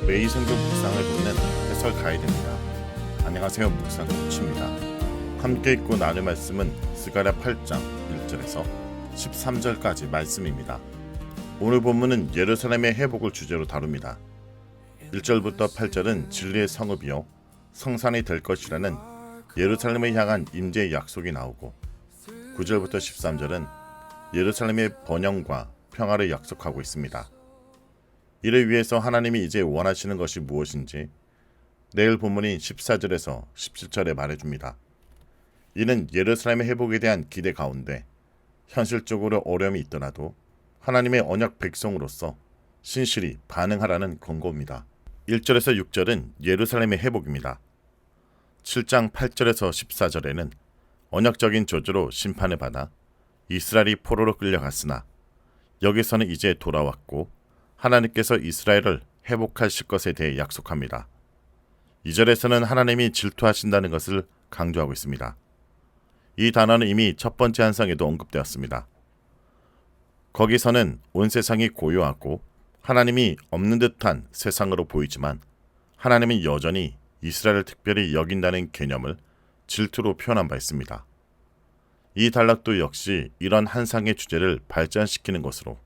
매일 성경 묵상을 돕는 해설 가이드입니다. 안녕하세요. 묵상 코치입니다. 함께 읽고 나눌 말씀은 스가랴 8장 1절에서 13절까지 말씀입니다. 오늘 본문은 예루살렘의 회복을 주제로 다룹니다. 1절부터 8절은 진리의 성읍이요 성산이 될 것이라는 예루살렘을 향한 임재의 약속이 나오고 9절부터 13절은 예루살렘의 번영과 평화를 약속하고 있습니다. 이를 위해서 하나님이 이제 원하시는 것이 무엇인지 내일 본문인 14절에서 17절에 말해줍니다. 이는 예루살렘의 회복에 대한 기대 가운데 현실적으로 어려움이 있더라도 하나님의 언약 백성으로서 신실히 반응하라는 권고입니다. 1절에서 6절은 예루살렘의 회복입니다. 7장 8절에서 14절에는 언약적인 저주로 심판을 받아 이스라엘이 포로로 끌려갔으나 여기서는 이제 돌아왔고 하나님께서 이스라엘을 회복하실 것에 대해 약속합니다. 2절에서는 하나님이 질투하신다는 것을 강조하고 있습니다. 이 단어는 이미 첫 번째 한상에도 언급되었습니다. 거기서는 온 세상이 고요하고 하나님이 없는 듯한 세상으로 보이지만 하나님은 여전히 이스라엘을 특별히 여긴다는 개념을 질투로 표현한 바 있습니다. 이 단락도 역시 이런 한상의 주제를 발전시키는 것으로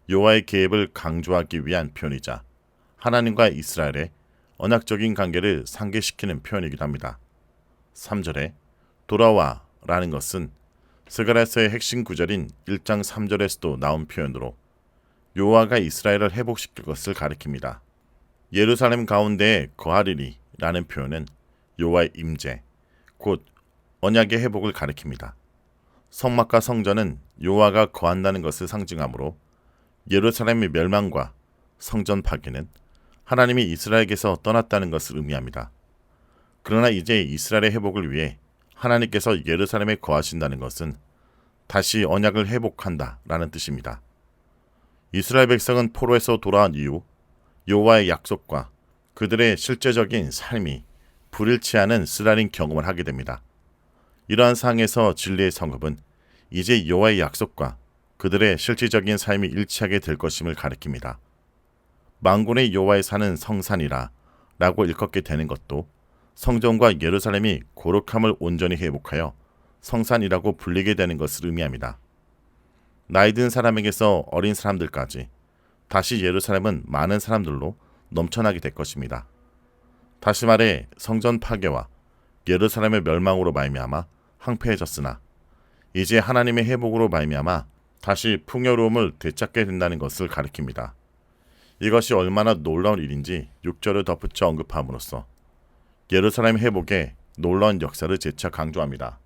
여호와의 계획을 강조하기 위한 표현이자 하나님과 이스라엘의 언약적인 관계를 상기시키는 표현이기도 합니다. 3절에 돌아와 라는 것은 스가랴서의 핵심 구절인 1장 3절에서도 나온 표현으로 여호와가 이스라엘을 회복시킬 것을 가리킵니다. 예루살렘 가운데에 거하리리 라는 표현은 여호와의 임재, 곧 언약의 회복을 가리킵니다. 성막과 성전은 여호와가 거한다는 것을 상징하므로 예루살렘의 멸망과 성전 파괴는 하나님이 이스라엘에게서 떠났다는 것을 의미합니다. 그러나 이제 이스라엘의 회복을 위해 하나님께서 예루살렘에 거하신다는 것은 다시 언약을 회복한다라는 뜻입니다. 이스라엘 백성은 포로에서 돌아온 이후 여호와의 약속과 그들의 실제적인 삶이 불일치 않은 쓰라린 경험을 하게 됩니다. 이러한 상황에서 진리의 성읍은 이제 여호와의 약속과 그들의 실질적인 삶이 일치하게 될 것임을 가리킵니다. 만군의 여호와의 산은 성산이라 라고 일컫게 되는 것도 성전과 예루살렘이 거룩함을 온전히 회복하여 성산이라고 불리게 되는 것을 의미합니다. 나이 든 사람에게서 어린 사람들까지 다시 예루살렘은 많은 사람들로 넘쳐나게 될 것입니다. 다시 말해 성전 파괴와 예루살렘의 멸망으로 말미암아 황폐해졌으나 이제 하나님의 회복으로 말미암아 다시 풍요로움을 되찾게 된다는 것을 가리킵니다. 이것이 얼마나 놀라운 일인지 6절을 덧붙여 언급함으로써 예루살렘 회복의 놀라운 역사를 재차 강조합니다.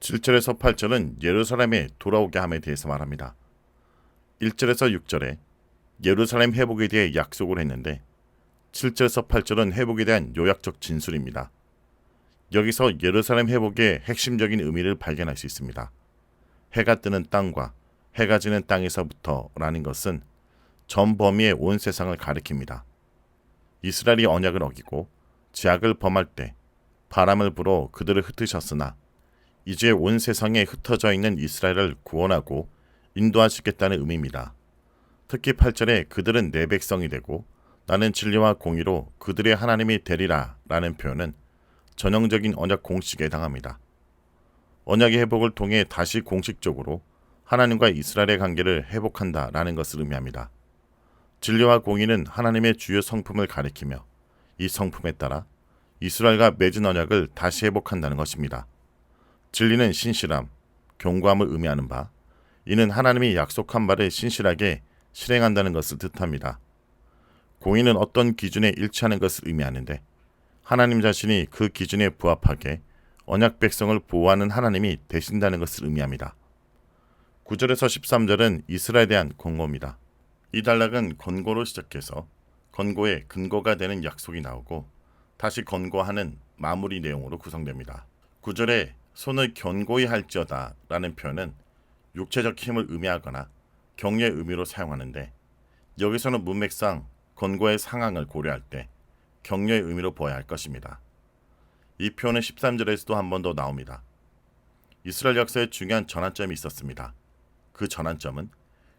7절에서 8절은 예루살렘에 돌아오게 함에 대해서 말합니다. 1절에서 6절에 예루살렘 회복에 대해 약속을 했는데 7절에서 8절은 회복에 대한 요약적 진술입니다. 여기서 예루살렘 회복의 핵심적인 의미를 발견할 수 있습니다. 해가 뜨는 땅과 해가 지는 땅에서부터 라는 것은 전 범위의 온 세상을 가리킵니다. 이스라엘이 언약을 어기고 죄악을 범할 때 바람을 불어 그들을 흩으셨으나 이제 온 세상에 흩어져 있는 이스라엘을 구원하고 인도하시겠다는 의미입니다. 특히 8절에 그들은 내 백성이 되고 나는 진리와 공의로 그들의 하나님이 되리라 라는 표현은 전형적인 언약 공식에 해당합니다. 언약의 회복을 통해 다시 공식적으로 하나님과 이스라엘의 관계를 회복한다라는 것을 의미합니다. 진리와 공의는 하나님의 주요 성품을 가리키며 이 성품에 따라 이스라엘과 맺은 언약을 다시 회복한다는 것입니다. 진리는 신실함, 견고함을 의미하는 바, 이는 하나님이 약속한 바를 신실하게 실행한다는 것을 뜻합니다. 공의는 어떤 기준에 일치하는 것을 의미하는데 하나님 자신이 그 기준에 부합하게 언약 백성을 보호하는 하나님이 되신다는 것을 의미합니다. 9절에서 13절은 이스라엘에 대한 권고입니다. 이 단락은 권고로 시작해서 권고의 근거가 되는 약속이 나오고 다시 권고하는 마무리 내용으로 구성됩니다. 9절에 손을 견고히 할지어다 라는 표현은 육체적 힘을 의미하거나 격려의 의미로 사용하는데 여기서는 문맥상 권고의 상황을 고려할 때 격려의 의미로 보아야 할 것입니다. 이 표현은 13절에서도 한 번 더 나옵니다. 이스라엘 역사에 중요한 전환점이 있었습니다. 그 전환점은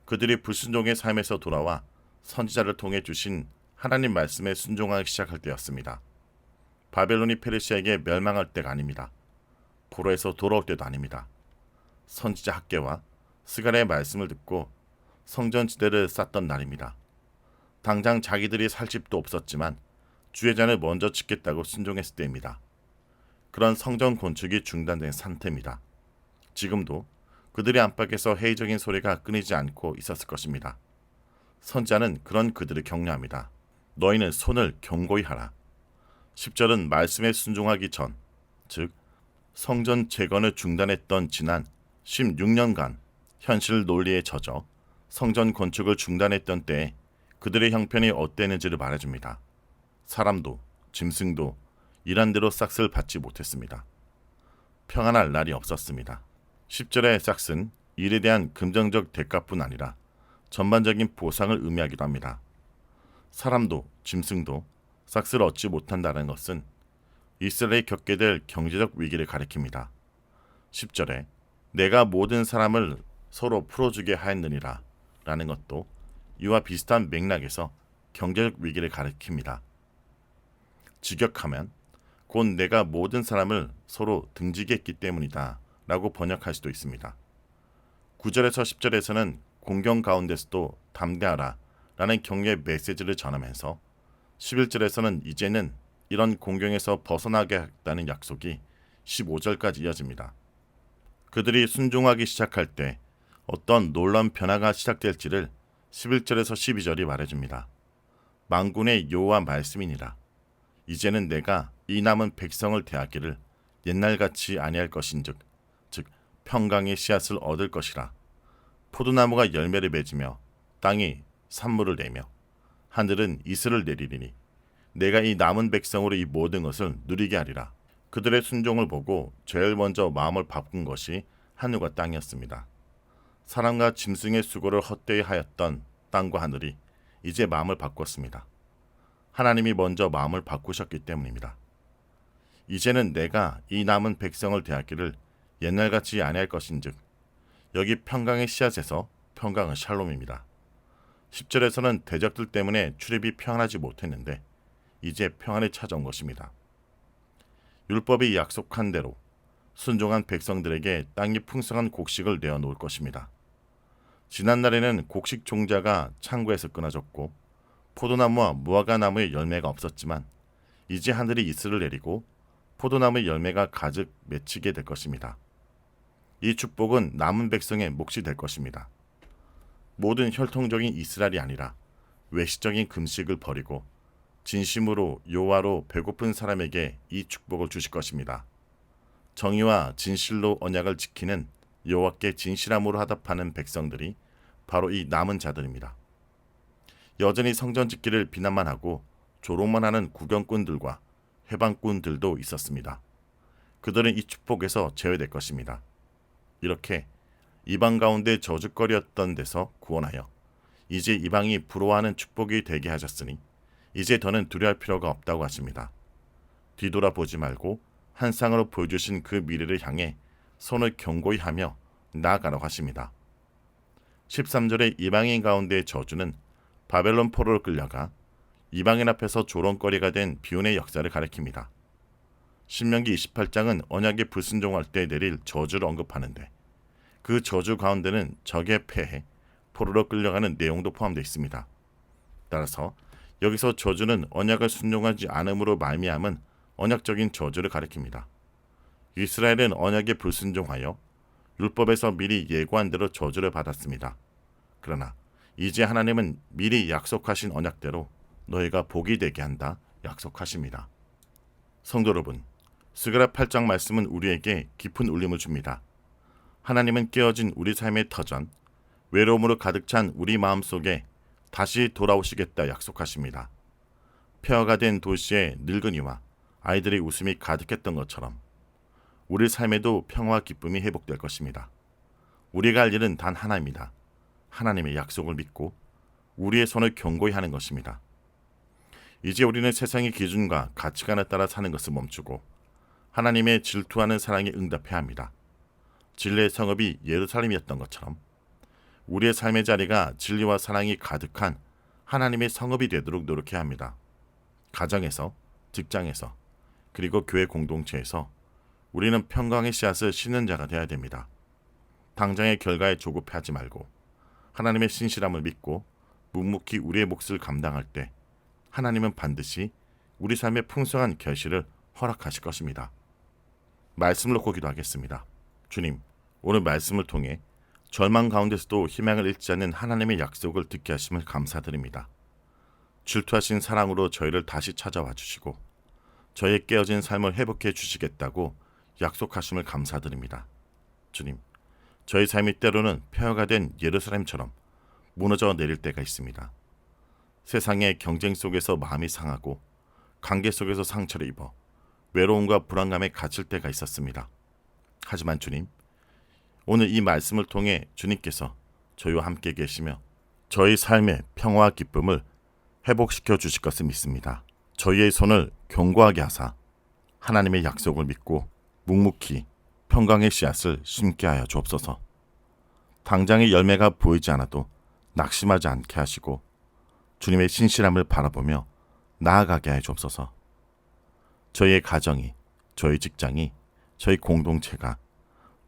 그들이 불순종의 삶에서 돌아와 선지자를 통해 주신 하나님 말씀에 순종하기 시작할 때였습니다. 바벨론이 페르시아에게 멸망할 때가 아닙니다. 포로에서 돌아올 때도 아닙니다. 선지자 학개와 스가랴의 말씀을 듣고 성전 지대를 쌓던 날입니다. 당장 자기들이 살 집도 없었지만 주의 잔을 먼저 짓겠다고 순종했을 때입니다. 그런 성전 건축이 중단된 상태입니다. 지금도 그들의 안팎에서 회의적인 소리가 끊이지 않고 있었을 것입니다. 선지자는 그런 그들을 격려합니다. 너희는 손을 견고히 하라. 10절은 말씀에 순종하기 전, 즉 성전 재건을 중단했던 지난 16년간 현실 논리에 젖어 성전 건축을 중단했던 때에 그들의 형편이 어땠는지를 말해줍니다. 사람도 짐승도 일한 대로 싹스를 받지 못했습니다. 평안할 날이 없었습니다. 10절의 싹스는 일에 대한 긍정적 대가뿐 아니라 전반적인 보상을 의미하기도 합니다. 사람도 짐승도 싹스를 얻지 못한다는 것은 이스라엘이 겪게 될 경제적 위기를 가리킵니다. 10절에 내가 모든 사람을 서로 풀어주게 하였느니라 라는 것도 이와 비슷한 맥락에서 경제적 위기를 가리킵니다. 직역하면 곧 내가 모든 사람을 서로 등지게 했기 때문이다 라고 번역할 수도 있습니다. 9절에서 10절에서는 공경 가운데서도 담대하라 라는 격려의 메시지를 전하면서 11절에서는 이제는 이런 공경에서 벗어나게 하겠다는 약속이 15절까지 이어집니다. 그들이 순종하기 시작할 때 어떤 놀라운 변화가 시작될지를 11절에서 12절이 말해줍니다. 만군의 여호와 말씀이니라. 이제는 내가 이 남은 백성을 대하기를 옛날같이 아니할 것인즉 즉 평강의 씨앗을 얻을 것이라. 포도나무가 열매를 맺으며 땅이 산물을 내며 하늘은 이슬을 내리리니 내가 이 남은 백성으로 이 모든 것을 누리게 하리라. 그들의 순종을 보고 제일 먼저 마음을 바꾼 것이 하늘과 땅이었습니다. 사람과 짐승의 수고를 헛되이 하였던 땅과 하늘이 이제 마음을 바꿨습니다. 하나님이 먼저 마음을 바꾸셨기 때문입니다. 이제는 내가 이 남은 백성을 대하기를 옛날같이 아니할 것인즉 여기 평강의 씨앗에서 평강은 샬롬입니다. 10절에서는 대적들 때문에 출입이 평안하지 못했는데 이제 평안이 찾아온 것입니다. 율법이 약속한 대로 순종한 백성들에게 땅이 풍성한 곡식을 내어놓을 것입니다. 지난날에는 곡식 종자가 창고에서 끊어졌고 포도나무와 무화과나무의 열매가 없었지만 이제 하늘이 이슬을 내리고 포도나무의 열매가 가득 맺히게 될 것입니다. 이 축복은 남은 백성의 몫이 될 것입니다. 모든 혈통적인 이스라엘이 아니라 외식적인 금식을 버리고 진심으로 여호와로 배고픈 사람에게 이 축복을 주실 것입니다. 정의와 진실로 언약을 지키는 여호와께 진실함으로 하답하는 백성들이 바로 이 남은 자들입니다. 여전히 성전 짓기를 비난만 하고 조롱만 하는 구경꾼들과 해방꾼들도 있었습니다. 그들은 이 축복에서 제외될 것입니다. 이렇게 이방 가운데 저주거리였던 데서 구원하여 이제 이방이 부러워하는 축복이 되게 하셨으니 이제 더는 두려워할 필요가 없다고 하십니다. 뒤돌아보지 말고 한 쌍으로 보여주신 그 미래를 향해 손을 견고히 하며 나아가라고 하십니다. 13절의 이방인 가운데의 저주는 바벨론 포로로 끌려가 이방인 앞에서 조롱거리가 된 비운의 역사를 가리킵니다. 신명기 28장은 언약에 불순종할 때 내릴 저주를 언급하는데 그 저주 가운데는 적의 패해, 포로로 끌려가는 내용도 포함되어 있습니다. 따라서 여기서 저주는 언약을 순종하지 않음으로 말미암은 언약적인 저주를 가리킵니다. 이스라엘은 언약에 불순종하여 율법에서 미리 예고한 대로 저주를 받았습니다. 그러나 이제 하나님은 미리 약속하신 언약대로 너희가 복이 되게 한다 약속하십니다. 성도 여러분, 스가랴 8장 말씀은 우리에게 깊은 울림을 줍니다. 하나님은 깨어진 우리 삶의 터전, 외로움으로 가득 찬 우리 마음속에 다시 돌아오시겠다 약속하십니다. 폐허가 된 도시에 늙은이와 아이들의 웃음이 가득했던 것처럼 우리 삶에도 평화와 기쁨이 회복될 것입니다. 우리가 할 일은 단 하나입니다. 하나님의 약속을 믿고 우리의 손을 견고히 하는 것입니다. 이제 우리는 세상의 기준과 가치관에 따라 사는 것을 멈추고 하나님의 질투하는 사랑에 응답해야 합니다. 진리의 성읍이 예루살렘이었던 것처럼 우리의 삶의 자리가 진리와 사랑이 가득한 하나님의 성읍이 되도록 노력해야 합니다. 가정에서, 직장에서, 그리고 교회 공동체에서 우리는 평강의 씨앗을 심는 자가 되어야 됩니다. 당장의 결과에 조급해하지 말고 하나님의 신실함을 믿고 묵묵히 우리의 몫을 감당할 때 하나님은 반드시 우리 삶의 풍성한 결실을 허락하실 것입니다. 말씀을 놓고 기도하겠습니다. 주님, 오늘 말씀을 통해 절망 가운데서도 희망을 잃지 않는 하나님의 약속을 듣게 하심을 감사드립니다. 질투하신 사랑으로 저희를 다시 찾아와 주시고 저희의 깨어진 삶을 회복해 주시겠다고 약속하심을 감사드립니다. 주님, 저희 삶이 때로는 폐허가 된 예루살렘처럼 무너져 내릴 때가 있습니다. 세상의 경쟁 속에서 마음이 상하고 관계 속에서 상처를 입어 외로움과 불안감에 갇힐 때가 있었습니다. 하지만 주님, 오늘 이 말씀을 통해 주님께서 저희와 함께 계시며 저희 삶의 평화와 기쁨을 회복시켜 주실 것을 믿습니다. 저희의 손을 견고하게 하사 하나님의 약속을 믿고 묵묵히 평강의 씨앗을 심게 하여 주옵소서. 당장의 열매가 보이지 않아도 낙심하지 않게 하시고 주님의 신실함을 바라보며 나아가게 하여 주옵소서. 저희의 가정이, 저희 직장이, 저희 공동체가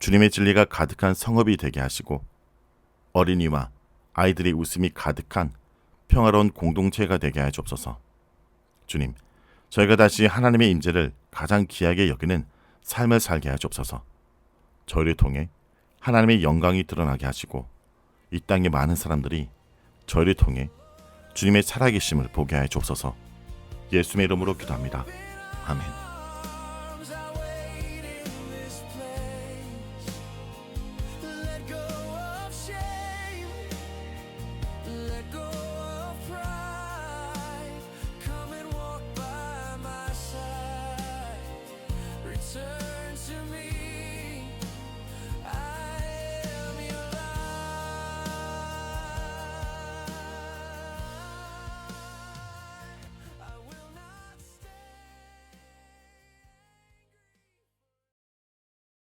주님의 진리가 가득한 성읍이 되게 하시고 어린이와 아이들의 웃음이 가득한 평화로운 공동체가 되게 하여 주옵소서. 주님, 저희가 다시 하나님의 임재를 가장 귀하게 여기는 삶을 살게 하여 주옵소서. 저희를 통해 하나님의 영광이 드러나게 하시고 이 땅의 많은 사람들이 저희를 통해 주님의 살아계심을 보게 하여 주옵소서. 예수의 이름으로 기도합니다. 아멘.